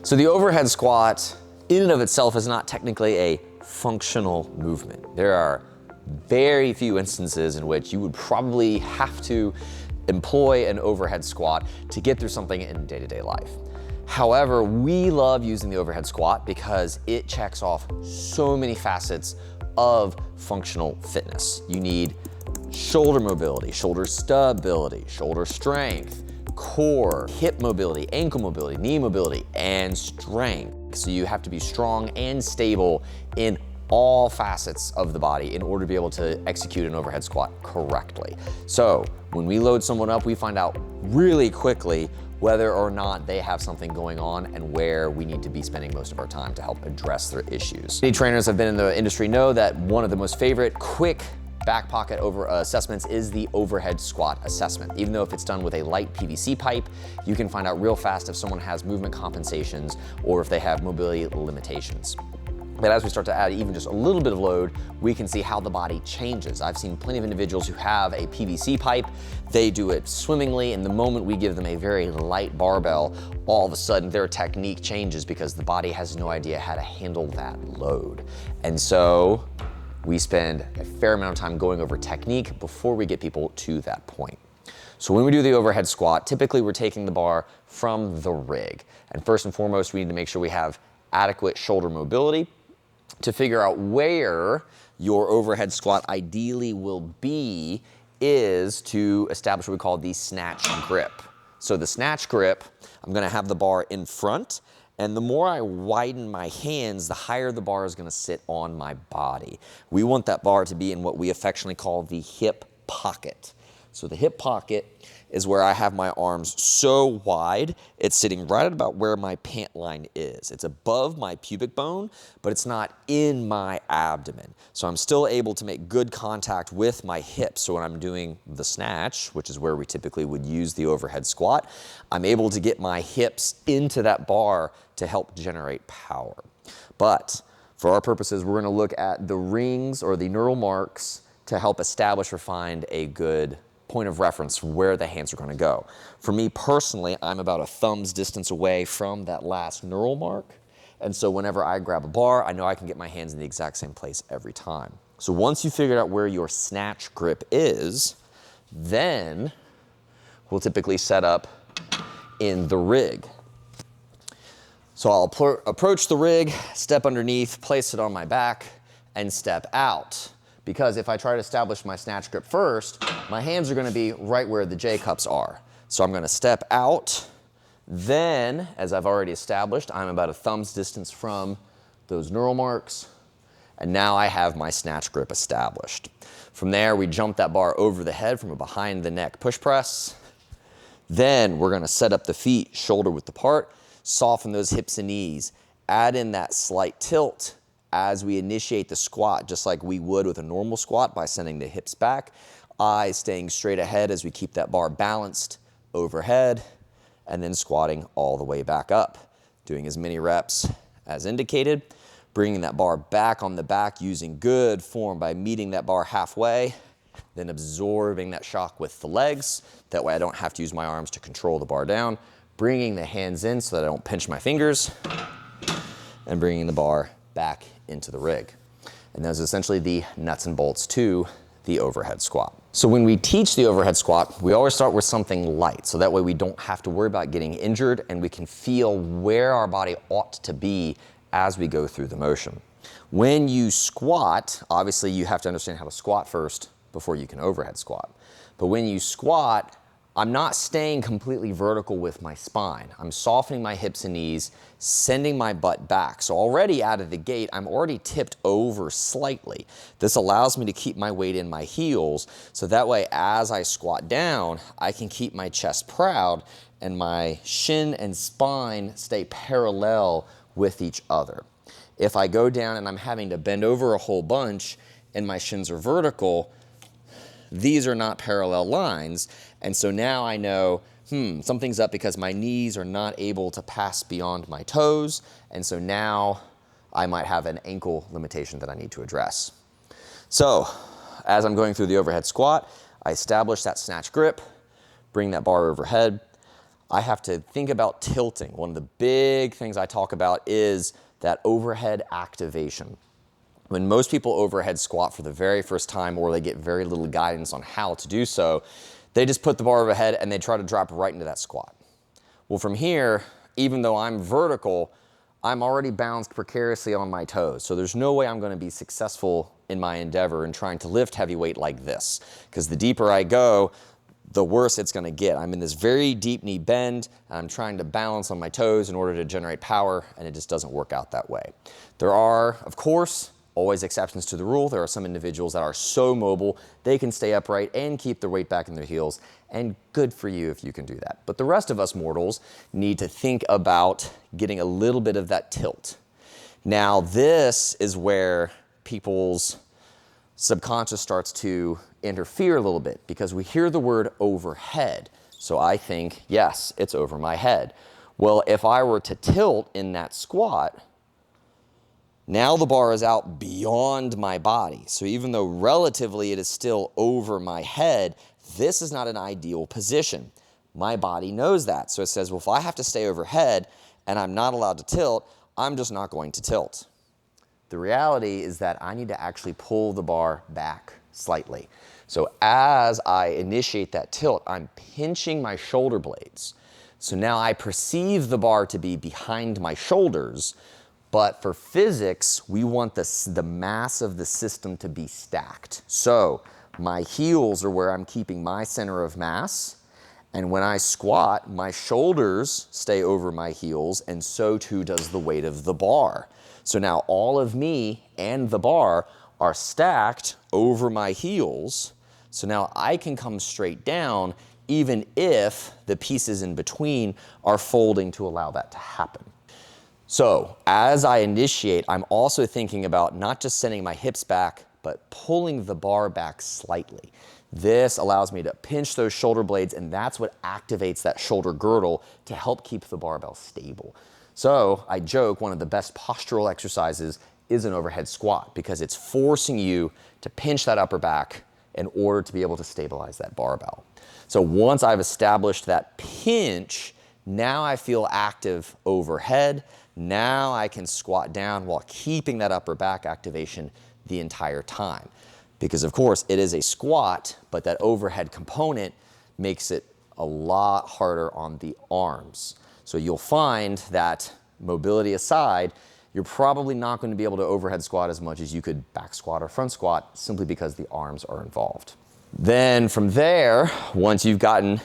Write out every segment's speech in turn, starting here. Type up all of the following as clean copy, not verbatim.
So the overhead squat in and of itself is not technically a functional movement. There are very few instances in which you would probably have to employ an overhead squat to get through something in day-to-day life. However, we love using the overhead squat because it checks off so many facets of functional fitness. You need shoulder mobility, shoulder stability, shoulder strength, core, hip mobility, ankle mobility, knee mobility, and strength. So you have to be strong and stable in all facets of the body in order to be able to execute an overhead squat correctly. So when we load someone up, we find out really quickly whether or not they have something going on and where we need to be spending most of our time to help address their issues. Many trainers have been in the industry know that one of the most favorite quick back pocket assessments is the overhead squat assessment. Even though if it's done with a light PVC pipe, you can find out real fast if someone has movement compensations or if they have mobility limitations. But as we start to add even just a little bit of load, we can see how the body changes. I've seen plenty of individuals who have a PVC pipe, they do it swimmingly, and the moment we give them a very light barbell, all of a sudden their technique changes because the body has no idea how to handle that load. And so we spend a fair amount of time going over technique before we get people to that point. So when we do the overhead squat, typically we're taking the bar from the rig. And first and foremost, we need to make sure we have adequate shoulder mobility to figure out where your overhead squat ideally will be is to establish what we call the snatch grip. So the snatch grip, I'm gonna have the bar in front, and the more I widen my hands, the higher the bar is gonna sit on my body. We want that bar to be in what we affectionately call the hip pocket. So the hip pocket is where I have my arms so wide, it's sitting right at about where my pant line is. It's above my pubic bone, but it's not in my abdomen. So I'm still able to make good contact with my hips. So when I'm doing the snatch, which is where we typically would use the overhead squat, I'm able to get my hips into that bar to help generate power. But for our purposes, we're gonna look at the rings or the neural marks to help establish or find a good point of reference for where the hands are gonna go. For me personally, I'm about a thumb's distance away from that last neural mark. And so whenever I grab a bar, I know I can get my hands in the exact same place every time. So once you figured out where your snatch grip is, then we'll typically set up in the rig. So I'll approach the rig, step underneath, place it on my back, and step out. Because if I try to establish my snatch grip first, my hands are gonna be right where the J-cups are. So I'm gonna step out, then, as I've already established, I'm about a thumb's distance from those neural marks, and now I have my snatch grip established. From there, we jump that bar over the head from a behind the neck push press. Then we're gonna set up the feet shoulder width apart, soften those hips and knees, add in that slight tilt as we initiate the squat, just like we would with a normal squat by sending the hips back, eyes staying straight ahead as we keep that bar balanced overhead, and then squatting all the way back up, doing as many reps as indicated, bringing that bar back on the back using good form by meeting that bar halfway, then absorbing that shock with the legs. That way I don't have to use my arms to control the bar down, bringing the hands in so that I don't pinch my fingers, and bringing the bar back into the rig. And those are essentially the nuts and bolts to the overhead squat. So when we teach the overhead squat, we always start with something light. So that way we don't have to worry about getting injured and we can feel where our body ought to be as we go through the motion. When you squat, obviously you have to understand how to squat first before you can overhead squat. But when you squat, I'm not staying completely vertical with my spine. I'm softening my hips and knees, sending my butt back. So already out of the gate, I'm already tipped over slightly. This allows me to keep my weight in my heels, so that way as I squat down, I can keep my chest proud and my shin and spine stay parallel with each other. If I go down and I'm having to bend over a whole bunch and my shins are vertical, these are not parallel lines, and so now I know, something's up because my knees are not able to pass beyond my toes, and so now I might have an ankle limitation that I need to address. So, as I'm going through the overhead squat, I establish that snatch grip, bring that bar overhead. I have to think about tilting. One of the big things I talk about is that overhead activation. When most people overhead squat for the very first time, or they get very little guidance on how to do so, they just put the bar overhead and they try to drop right into that squat. Well, from here, even though I'm vertical, I'm already balanced precariously on my toes. So there's no way I'm going to be successful in my endeavor in trying to lift heavy weight like this. Because the deeper I go, the worse it's going to get. I'm in this very deep knee bend, and I'm trying to balance on my toes in order to generate power, and it just doesn't work out that way. There are, of course, always exceptions to the rule. There are some individuals that are so mobile, they can stay upright and keep their weight back in their heels, and good for you if you can do that. But the rest of us mortals need to think about getting a little bit of that tilt. Now, this is where people's subconscious starts to interfere a little bit, because we hear the word overhead. So I think, yes, it's over my head. Well, if I were to tilt in that squat, now the bar is out beyond my body. So even though relatively it is still over my head, this is not an ideal position. My body knows that. So it says, well, if I have to stay overhead and I'm not allowed to tilt, I'm just not going to tilt. The reality is that I need to actually pull the bar back slightly. So as I initiate that tilt, I'm pinching my shoulder blades. So now I perceive the bar to be behind my shoulders, but for physics, we want the mass of the system to be stacked. So my heels are where I'm keeping my center of mass, and when I squat, my shoulders stay over my heels, and so too does the weight of the bar. So now all of me and the bar are stacked over my heels. So now I can come straight down even if the pieces in between are folding to allow that to happen. So as I initiate, I'm also thinking about not just sending my hips back, but pulling the bar back slightly. This allows me to pinch those shoulder blades, and that's what activates that shoulder girdle to help keep the barbell stable. So I joke one of the best postural exercises is an overhead squat, because it's forcing you to pinch that upper back in order to be able to stabilize that barbell. So once I've established that pinch, now I feel active overhead. Now I can squat down while keeping that upper back activation the entire time. Because of course it is a squat, but that overhead component makes it a lot harder on the arms. So you'll find that, mobility aside, you're probably not going to be able to overhead squat as much as you could back squat or front squat, simply because the arms are involved. Then from there, once you've gotten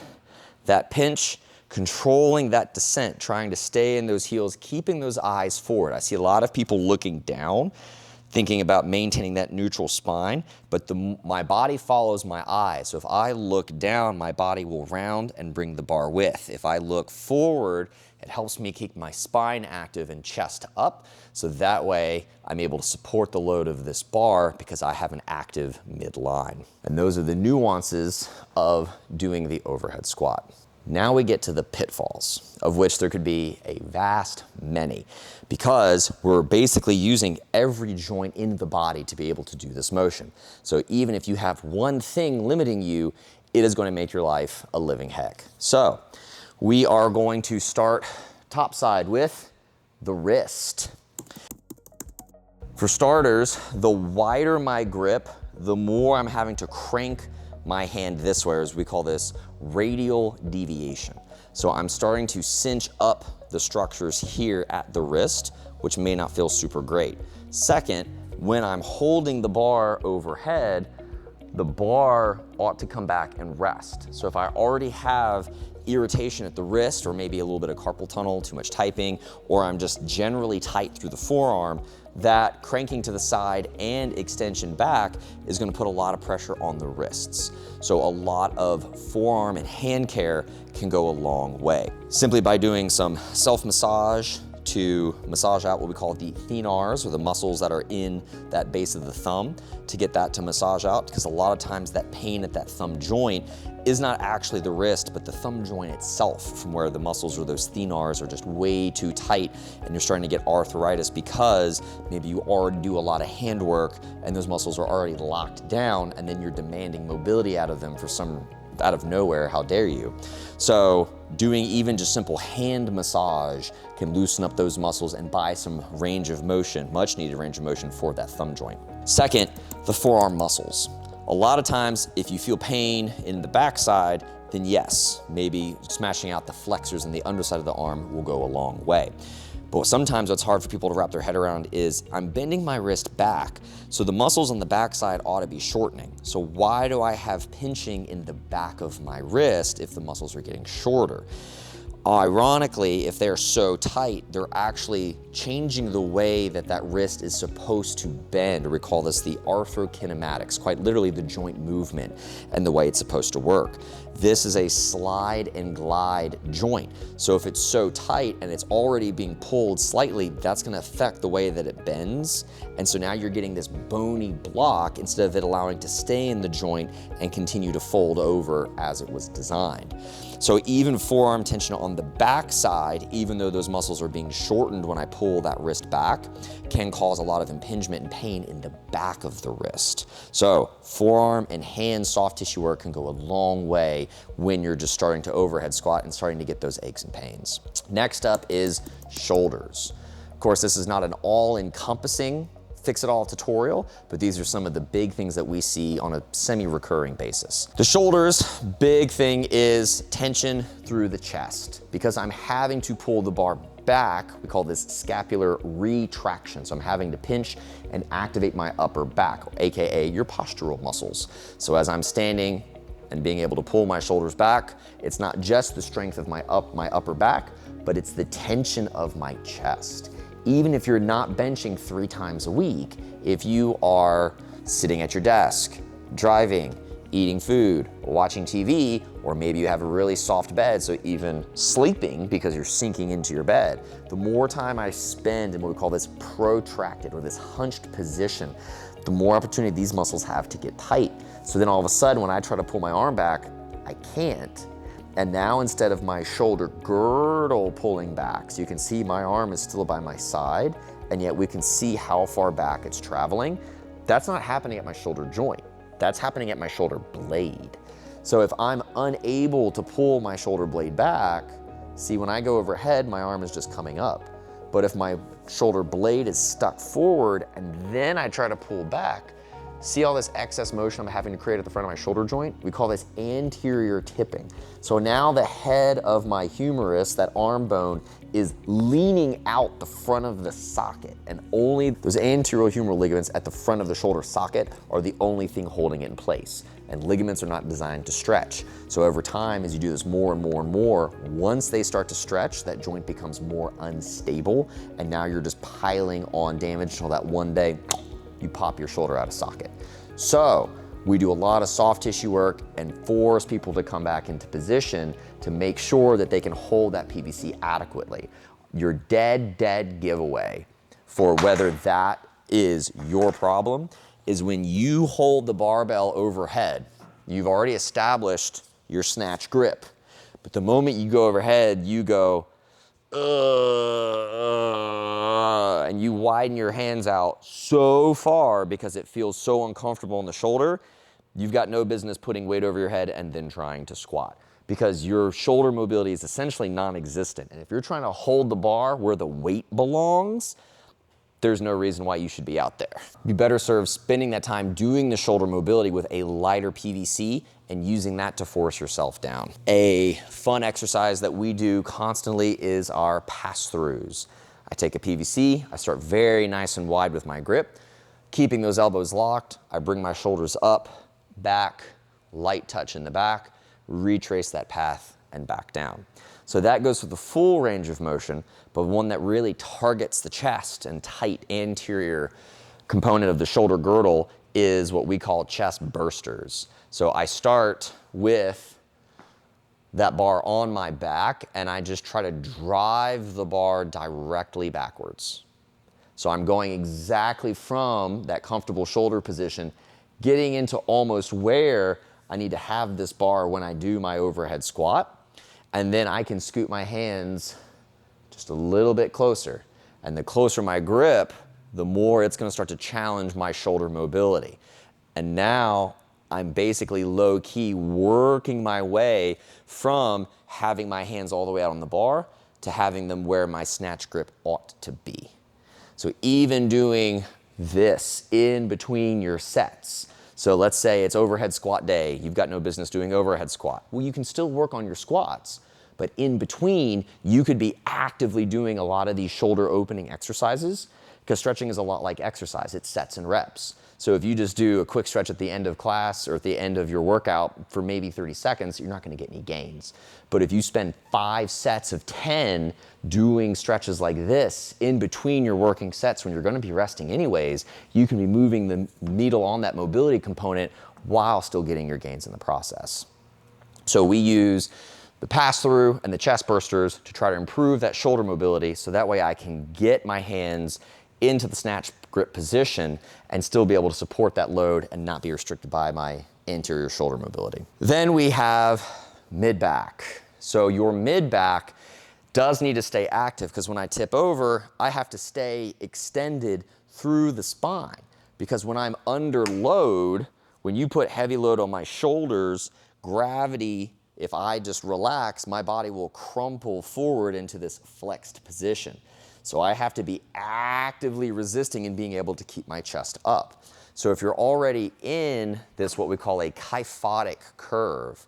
that pinch, controlling that descent, trying to stay in those heels, keeping those eyes forward. I see a lot of people looking down, thinking about maintaining that neutral spine, but my body follows my eyes. So if I look down, my body will round and bring the bar with. If I look forward, it helps me keep my spine active and chest up, so that way I'm able to support the load of this bar because I have an active midline. And those are the nuances of doing the overhead squat. Now we get to the pitfalls, of which there could be a vast many, because we're basically using every joint in the body to be able to do this motion. So even if you have one thing limiting you, it is going to make your life a living heck. So we are going to start topside with the wrist. For starters, the wider my grip, the more I'm having to crank my hand this way, as we call this radial deviation. So I'm starting to cinch up the structures here at the wrist, which may not feel super great. Second, when I'm holding the bar overhead, the bar ought to come back and rest. So if I already have irritation at the wrist, or maybe a little bit of carpal tunnel, too much typing, or I'm just generally tight through the forearm, that cranking to the side and extension back is going to put a lot of pressure on the wrists. So a lot of forearm and hand care can go a long way. Simply by doing some self-massage to massage out what we call the thenars, or the muscles that are in that base of the thumb, to get that to massage out, because a lot of times that pain at that thumb joint is not actually the wrist, but the thumb joint itself, from where the muscles or those thenars are just way too tight, and you're starting to get arthritis because maybe you already do a lot of hand work and those muscles are already locked down, and then you're demanding mobility out of them out of nowhere, how dare you. So Doing even just simple hand massage can loosen up those muscles and buy some range of motion, much needed range of motion for that thumb joint. Second, the forearm muscles. A lot of times, if you feel pain in the backside, then yes, maybe smashing out the flexors and the underside of the arm will go a long way. But sometimes what's hard for people to wrap their head around is I'm bending my wrist back, so the muscles on the backside ought to be shortening. So why do I have pinching in the back of my wrist if the muscles are getting shorter? Ironically, if they're so tight, they're actually changing the way that that wrist is supposed to bend. We call this the arthrokinematics, quite literally the joint movement and the way it's supposed to work. This is a slide and glide joint. So if it's so tight and it's already being pulled slightly, that's gonna affect the way that it bends. And so now you're getting this bony block instead of it allowing to stay in the joint and continue to fold over as it was designed. So even forearm tension on the back side, even though those muscles are being shortened when I pull that wrist back, can cause a lot of impingement and pain in the back of the wrist. So forearm and hand soft tissue work can go a long way when you're just starting to overhead squat and starting to get those aches and pains. Next up is shoulders. Of course, this is not an all-encompassing fix-it-all tutorial, but these are some of the big things that we see on a semi-recurring basis. The shoulders, big thing is tension through the chest. Because I'm having to pull the bar back, we call this scapular retraction. So I'm having to pinch and activate my upper back, AKA your postural muscles. So as I'm standing and being able to pull my shoulders back, it's not just the strength of my upper back, but it's the tension of my chest. Even if you're not benching 3 times a week, if you are sitting at your desk, driving, eating food, watching TV, or maybe you have a really soft bed, so even sleeping because you're sinking into your bed, the more time I spend in what we call this protracted or this hunched position, the more opportunity these muscles have to get tight. So then all of a sudden when I try to pull my arm back, I can't. And now instead of my shoulder girdle pulling back, so you can see my arm is still by my side, and yet we can see how far back it's traveling, that's not happening at my shoulder joint. That's happening at my shoulder blade. So if I'm unable to pull my shoulder blade back, see when I go overhead, my arm is just coming up. But if my shoulder blade is stuck forward and then I try to pull back, see all this excess motion I'm having to create at the front of my shoulder joint? We call this anterior tipping. So now the head of my humerus, that arm bone, is leaning out the front of the socket, and only those anterior humeral ligaments at the front of the shoulder socket are the only thing holding it in place. And ligaments are not designed to stretch. So over time, as you do this more and more and more, once they start to stretch, that joint becomes more unstable, and now you're just piling on damage until that one day, you pop your shoulder out of socket. So we do a lot of soft tissue work and force people to come back into position to make sure that they can hold that PVC adequately. Your dead giveaway for whether that is your problem is when you hold the barbell overhead. You've already established your snatch grip, but the moment you go overhead, you go, and you widen your hands out so far because it feels so uncomfortable in the shoulder, you've got no business putting weight over your head and then trying to squat, because your shoulder mobility is essentially non-existent. And if you're trying to hold the bar where the weight belongs, there's no reason why you should be out there. You better serve spending that time doing the shoulder mobility with a lighter PVC and using that to force yourself down. A fun exercise that we do constantly is our pass-throughs. I take a PVC, I start very nice and wide with my grip, keeping those elbows locked. I bring my shoulders up, back, light touch in the back, retrace that path and back down. So that goes for the full range of motion, but one that really targets the chest and tight anterior component of the shoulder girdle is what we call chest bursters. So I start with that bar on my back and I just try to drive the bar directly backwards. So I'm going exactly from that comfortable shoulder position, getting into almost where I need to have this bar when I do my overhead squat. And then I can scoot my hands just a little bit closer. And the closer my grip, the more it's gonna start to challenge my shoulder mobility. And now I'm basically low key working my way from having my hands all the way out on the bar to having them where my snatch grip ought to be. So even doing this in between your sets. So let's say it's overhead squat day. You've got no business doing overhead squat. Well, you can still work on your squats, but in between, you could be actively doing a lot of these shoulder opening exercises, because stretching is a lot like exercise. It's sets and reps. So if you just do a quick stretch at the end of class or at the end of your workout for maybe 30 seconds, you're not gonna get any gains. But if you spend 5 sets of 10 doing stretches like this in between your working sets when you're gonna be resting anyways, you can be moving the needle on that mobility component while still getting your gains in the process. So we use the pass-through and the chest bursters to try to improve that shoulder mobility, so that way I can get my hands into the snatch grip position and still be able to support that load and not be restricted by my anterior shoulder mobility. Then we have mid-back. So your mid-back does need to stay active, because when I tip over, I have to stay extended through the spine, because when I'm under load, when you put heavy load on my shoulders, gravity, if I just relax, my body will crumple forward into this flexed position. So I have to be actively resisting and being able to keep my chest up. So if you're already in this, what we call a kyphotic curve,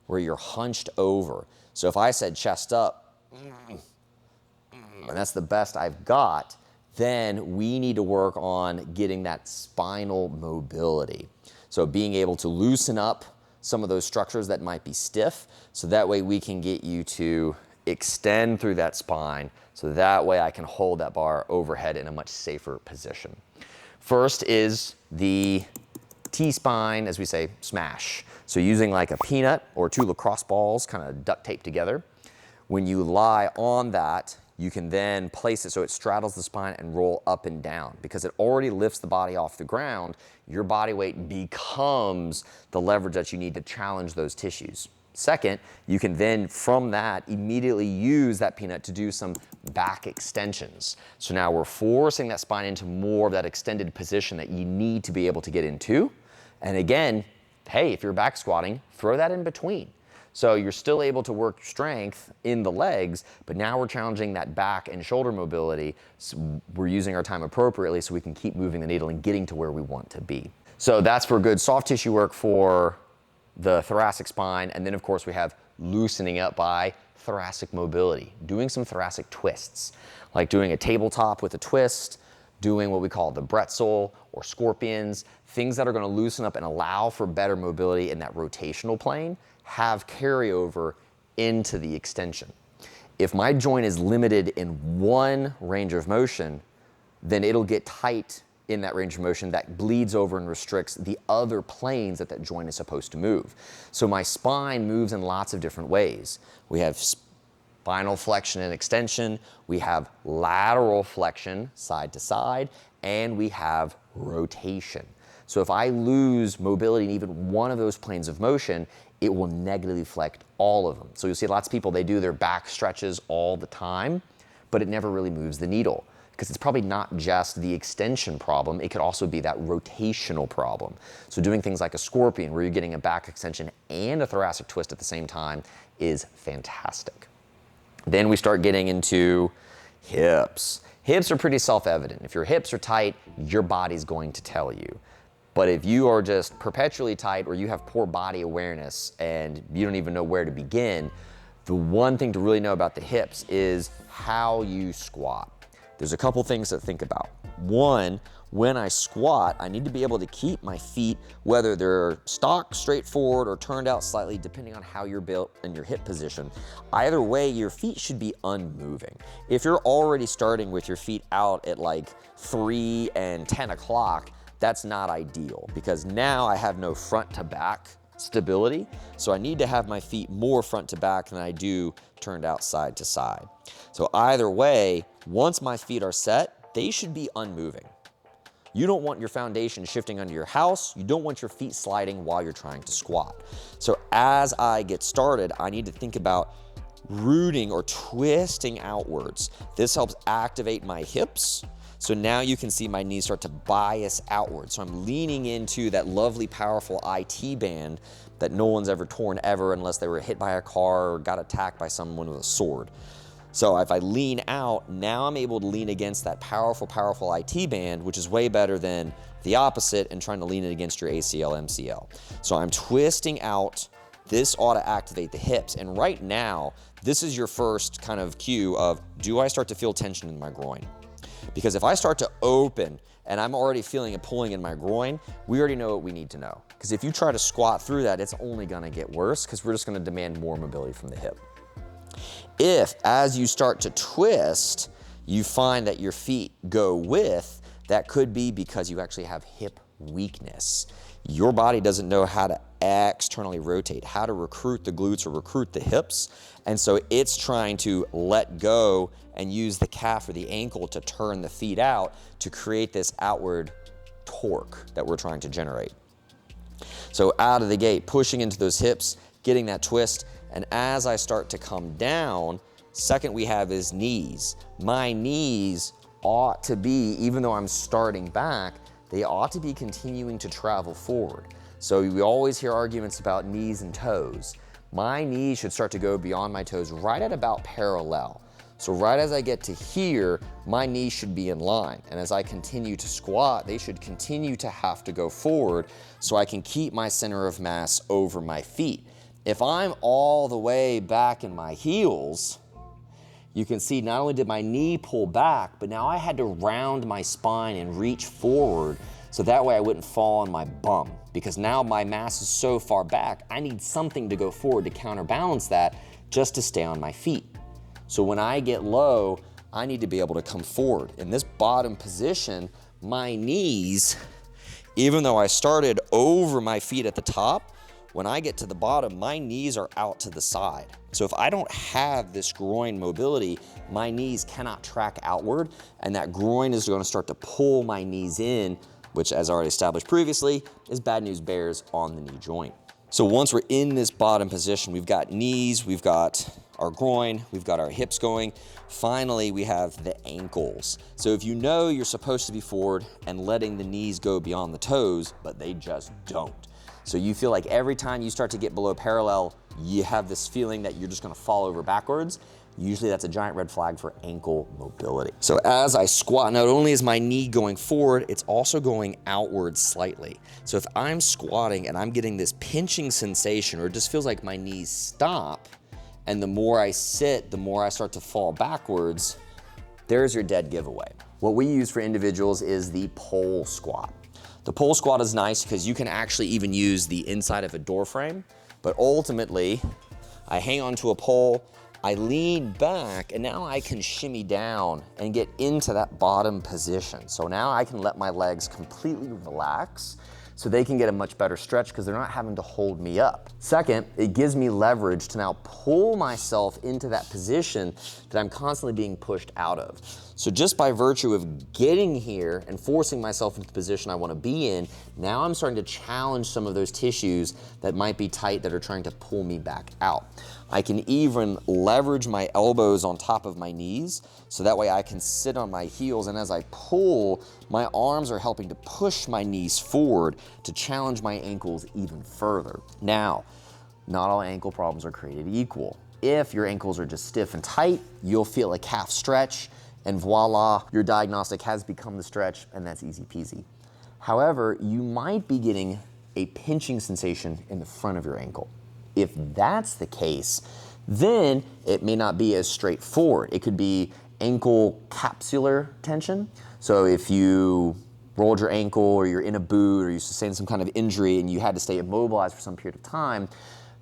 where you're hunched over. So if I said chest up, and that's the best I've got, then we need to work on getting that spinal mobility. So being able to loosen up some of those structures that might be stiff, so that way we can get you to extend through that spine, so that way I can hold that bar overhead in a much safer position. First is the T-spine, as we say, smash. So using like a peanut or 2 lacrosse balls kind of duct taped together. When you lie on that, you can then place it so it straddles the spine and roll up and down. Because it already lifts the body off the ground, your body weight becomes the leverage that you need to challenge those tissues. Second, you can then, from that, immediately use that peanut to do some back extensions. So now we're forcing that spine into more of that extended position that you need to be able to get into. And again, hey, if you're back squatting, throw that in between. So you're still able to work strength in the legs, but now we're challenging that back and shoulder mobility. So we're using our time appropriately so we can keep moving the needle and getting to where we want to be. So that's for good soft tissue work for the thoracic spine. And then of course we have loosening up by thoracic mobility, doing some thoracic twists, like doing a tabletop with a twist, doing what we call the bretzel or scorpions, things that are gonna loosen up and allow for better mobility in that rotational plane, have carryover into the extension. If my joint is limited in one range of motion, then it'll get tight in that range of motion that bleeds over and restricts the other planes that that joint is supposed to move. So my spine moves in lots of different ways. We have spinal flexion and extension, we have lateral flexion side to side, and we have rotation. So if I lose mobility in even one of those planes of motion, it will negatively affect all of them. So you'll see lots of people, they do their back stretches all the time, but it never really moves the needle, because it's probably not just the extension problem, it could also be that rotational problem. So doing things like a scorpion, where you're getting a back extension and a thoracic twist at the same time, is fantastic. Then we start getting into hips. Hips are pretty self-evident. If your hips are tight, your body's going to tell you. But if you are just perpetually tight, or you have poor body awareness and you don't even know where to begin, the one thing to really know about the hips is how you squat. There's a couple things to think about. One, when I squat, I need to be able to keep my feet, whether they're stock, straight forward, or turned out slightly, depending on how you're built and your hip position. Either way, your feet should be unmoving. If you're already starting with your feet out at like 3 and 10 o'clock, that's not ideal, because now I have no front to back stability. So I need to have my feet more front to back than I do turned out side to side. So either way, once my feet are set, they should be unmoving. You don't want your foundation shifting under your house. You don't want your feet sliding while you're trying to squat. So as I get started, I need to think about rooting or twisting outwards. This helps activate my hips So now you can see my knees start to bias outward. So I'm leaning into that lovely, powerful IT band that no one's ever torn ever unless they were hit by a car or got attacked by someone with a sword. So if I lean out, now I'm able to lean against that powerful, powerful IT band, which is way better than the opposite and trying to lean it against your ACL, MCL. So I'm twisting out. This ought to activate the hips. And right now, this is your first kind of cue of, do I start to feel tension in my groin? Because if I start to open and I'm already feeling it pulling in my groin, we already know what we need to know. Because if you try to squat through that, it's only gonna get worse because we're just gonna demand more mobility from the hip. If, as you start to twist, you find that your feet go with, that could be because you actually have hip weakness. Your body doesn't know how to externally rotate, how to recruit the glutes or recruit the hips, and so it's trying to let go and use the calf or the ankle to turn the feet out to create this outward torque that we're trying to generate. So out of the gate, pushing into those hips, getting that twist, and as I start to come down, second we have is knees. My knees ought to be, even though I'm starting back, they ought to be continuing to travel forward. So we always hear arguments about knees and toes. My knees should start to go beyond my toes right at about parallel. So right as I get to here, my knees should be in line. And as I continue to squat, they should continue to have to go forward so I can keep my center of mass over my feet. If I'm all the way back in my heels, you can see not only did my knee pull back, but now I had to round my spine and reach forward so that way I wouldn't fall on my bum. Because now my mass is so far back, I need something to go forward to counterbalance that just to stay on my feet. So when I get low, I need to be able to come forward. In this bottom position, my knees, even though I started over my feet at the top, when I get to the bottom, my knees are out to the side. So if I don't have this groin mobility, my knees cannot track outward, and that groin is going to start to pull my knees in, which, as already established previously, is bad news bears on the knee joint. So once we're in this bottom position, we've got knees, we've got our groin, we've got our hips going. Finally, we have the ankles. So if you know you're supposed to be forward and letting the knees go beyond the toes, but they just don't. So you feel like every time you start to get below parallel, you have this feeling that you're just gonna fall over backwards. Usually that's a giant red flag for ankle mobility. So as I squat, not only is my knee going forward, it's also going outward slightly. So if I'm squatting and I'm getting this pinching sensation, or it just feels like my knees stop, and the more I sit, the more I start to fall backwards, there's your dead giveaway. What we use for individuals is the pole squat. The pole squat is nice because you can actually even use the inside of a door frame, but ultimately, I hang onto a pole, I lean back, and now I can shimmy down and get into that bottom position. So now I can let my legs completely relax so they can get a much better stretch because they're not having to hold me up. Second, it gives me leverage to now pull myself into that position that I'm constantly being pushed out of. So just by virtue of getting here and forcing myself into the position I want to be in, now I'm starting to challenge some of those tissues that might be tight that are trying to pull me back out. I can even leverage my elbows on top of my knees so that way I can sit on my heels, and as I pull, my arms are helping to push my knees forward to challenge my ankles even further. Now, not all ankle problems are created equal. If your ankles are just stiff and tight, you'll feel a calf stretch, and voila, your diagnostic has become the stretch, and that's easy peasy. However, you might be getting a pinching sensation in the front of your ankle. If that's the case, then it may not be as straightforward. It could be ankle capsular tension. So if you rolled your ankle, or you're in a boot, or you sustained some kind of injury and you had to stay immobilized for some period of time,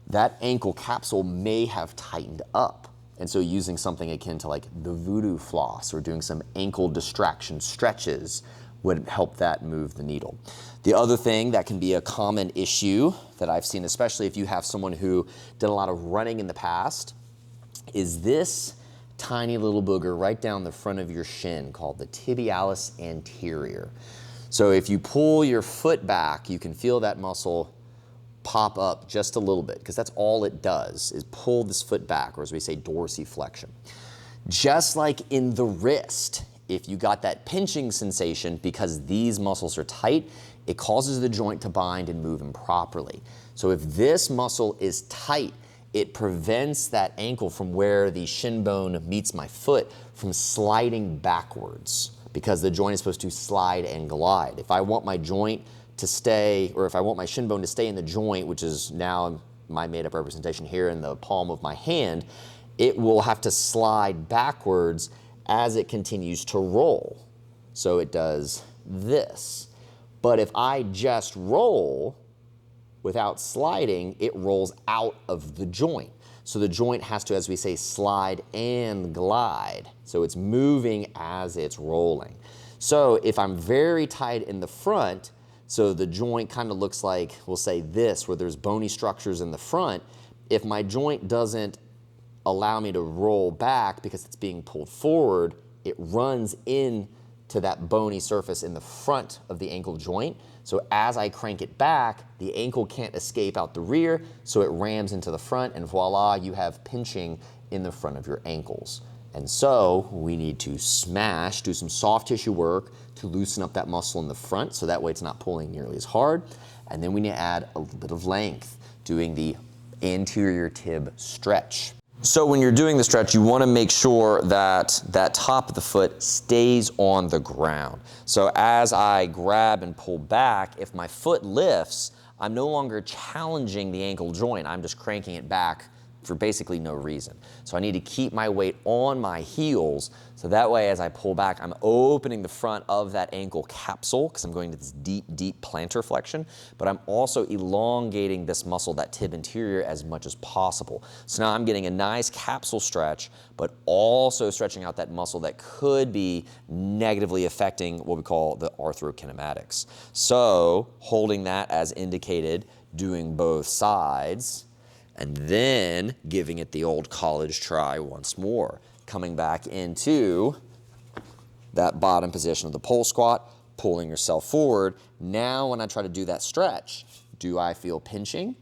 that ankle capsule may have tightened up. And so using something akin to like the voodoo floss or doing some ankle distraction stretches would help that move the needle. The other thing that can be a common issue that I've seen, especially if you have someone who did a lot of running in the past, is this tiny little booger right down the front of your shin called the tibialis anterior. So if you pull your foot back, you can feel that muscle pop up just a little bit, because that's all it does is pull this foot back, or as we say, dorsiflexion. Just like in the wrist, If you got that pinching sensation because these muscles are tight, it causes the joint to bind and move improperly. So if this muscle is tight, it prevents that ankle from where the shin bone meets my foot from sliding backwards, because the joint is supposed to slide and glide. If I want my joint to stay, or if I want my shin bone to stay in the joint, which is now my made up representation here in the palm of my hand, it will have to slide backwards as it continues to roll. So it does this. But if I just roll without sliding, it rolls out of the joint. So the joint has to, as we say, slide and glide. So it's moving as it's rolling. So if I'm very tight in the front, so the joint kind of looks like, we'll say this, where there's bony structures in the front, if my joint doesn't allow me to roll back because it's being pulled forward, it runs into that bony surface in the front of the ankle joint. So as I crank it back, the ankle can't escape out the rear, so it rams into the front, and voila, you have pinching in the front of your ankles. And so we need to smash, do some soft tissue work to loosen up that muscle in the front, so that way it's not pulling nearly as hard. And then we need to add a little bit of length, doing the anterior tib stretch. So when you're doing the stretch, you want to make sure that that top of the foot stays on the ground. So as I grab and pull back, if my foot lifts, I'm no longer challenging the ankle joint. I'm just cranking it back for basically no reason. So I need to keep my weight on my heels, so that way as I pull back, I'm opening the front of that ankle capsule, because I'm going to this deep, deep plantar flexion, but I'm also elongating this muscle, that tib anterior, as much as possible. So now I'm getting a nice capsule stretch, but also stretching out that muscle that could be negatively affecting what we call the arthrokinematics. So holding that as indicated, doing both sides, and then giving it the old college try once more. Coming back into that bottom position of the pole squat, pulling yourself forward. Now when I try to do that stretch, do I feel pinching?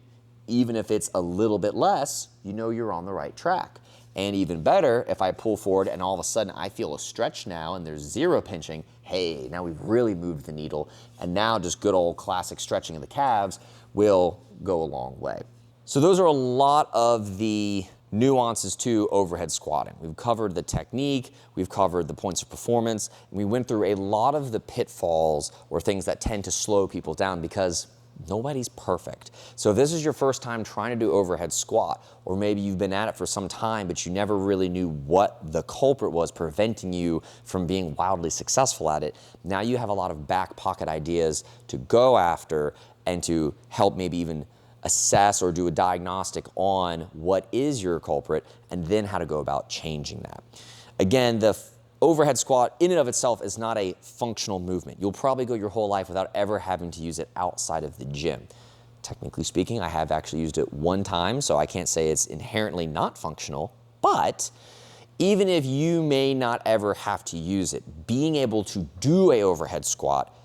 Even if it's a little bit less, you know you're on the right track. And even better, if I pull forward and all of a sudden I feel a stretch now and there's zero pinching, hey, now we've really moved the needle, and now just good old classic stretching of the calves will go a long way. So those are a lot of the nuances to overhead squatting. We've covered the technique, we've covered the points of performance, and we went through a lot of the pitfalls or things that tend to slow people down, because nobody's perfect. So if this is your first time trying to do overhead squat, or maybe you've been at it for some time but you never really knew what the culprit was preventing you from being wildly successful at it, now you have a lot of back pocket ideas to go after and to help maybe even assess or do a diagnostic on what is your culprit, and then how to go about changing that. Again, the overhead squat in and of itself is not a functional movement. You'll probably go your whole life without ever having to use it outside of the gym. Technically speaking, I have actually used it one time, so I can't say it's inherently not functional, but even if you may not ever have to use it, being able to do an overhead squat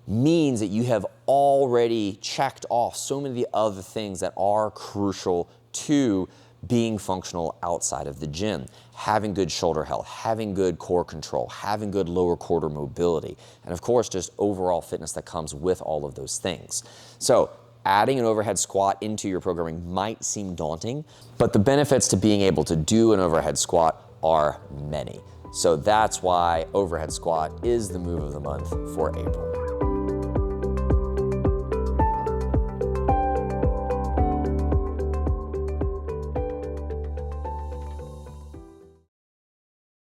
means that you have already checked off so many of the other things that are crucial to being functional outside of the gym. Having good shoulder health, having good core control, having good lower quarter mobility, and of course just overall fitness that comes with all of those things. So adding an overhead squat into your programming might seem daunting, but the benefits to being able to do an overhead squat are many. So that's why overhead squat is the move of the month for April.